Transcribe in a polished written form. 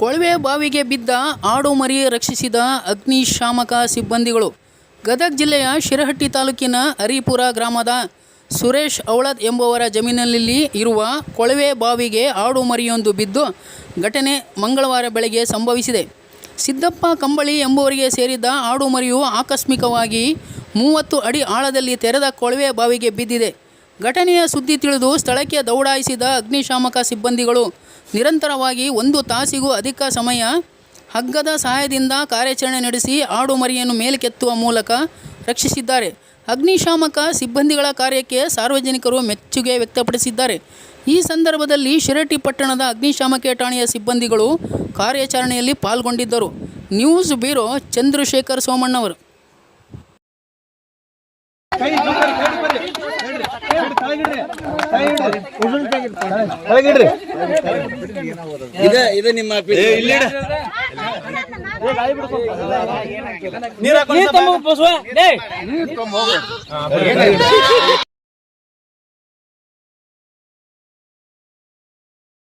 ಕೊಳವೆ ಬಾವಿಗೆ ಬಿದ್ದ ಆಡು ಮರಿ ರಕ್ಷಿಸಿದ ಅಗ್ನಿಶಾಮಕ ಸಿಬ್ಬಂದಿಗಳು. ಗದಗ ಜಿಲ್ಲೆಯ ಶಿರಹಟ್ಟಿ ತಾಲೂಕಿನ ಹರಿಪುರ ಗ್ರಾಮದ ಸುರೇಶ್ ಔಳದ್ ಎಂಬುವರ ಜಮೀನಿನಲ್ಲಿ ಇರುವ ಕೊಳವೆ ಬಾವಿಗೆ ಆಡು ಮರಿಯೊಂದು ಬಿದ್ದು ಘಟನೆ ಮಂಗಳವಾರ ಬೆಳಗ್ಗೆ ಸಂಭವಿಸಿದೆ. ಸಿದ್ದಪ್ಪ ಕಂಬಳಿ ಎಂಬುವರಿಗೆ ಸೇರಿದ ಆಡು ಮರಿಯು ಆಕಸ್ಮಿಕವಾಗಿ 30 ಅಡಿ ಆಳದಲ್ಲಿ ತೆರೆದ ಕೊಳವೆ ಬಾವಿಗೆ ಬಿದ್ದಿದೆ. ಘಟನೆಯ ಸುದ್ದಿ ತಿಳಿದು ಸ್ಥಳಕ್ಕೆ ದೌಡಾಯಿಸಿದ ಅಗ್ನಿಶಾಮಕ ಸಿಬ್ಬಂದಿಗಳು ನಿರಂತರವಾಗಿ 1 ತಾಸಿಗೂ ಅಧಿಕ ಸಮಯ ಹಗ್ಗದ ಸಹಾಯದಿಂದ ಕಾರ್ಯಾಚರಣೆ ನಡೆಸಿ ಆಡು ಮರಿಯನ್ನು ಮೇಲಕ್ಕೆತ್ತುವ ಮೂಲಕ ರಕ್ಷಿಸಿದ್ದಾರೆ. ಅಗ್ನಿಶಾಮಕ ಸಿಬ್ಬಂದಿಗಳ ಕಾರ್ಯಕ್ಕೆ ಸಾರ್ವಜನಿಕರು ಮೆಚ್ಚುಗೆ ವ್ಯಕ್ತಪಡಿಸಿದ್ದಾರೆ. ಈ ಸಂದರ್ಭದಲ್ಲಿ ಶಿರಹಟ್ಟಿ ಪಟ್ಟಣದ ಅಗ್ನಿಶಾಮಕ ಠಾಣೆಯ ಸಿಬ್ಬಂದಿಗಳು ಕಾರ್ಯಾಚರಣೆಯಲ್ಲಿ ಪಾಲ್ಗೊಂಡಿದ್ದರು. ನ್ಯೂಸ್ ಬ್ಯೂರೋ ಚಂದ್ರಶೇಖರ್ ಸೋಮಣ್ಣವರು. ಇದು ನಿಮ್ಮ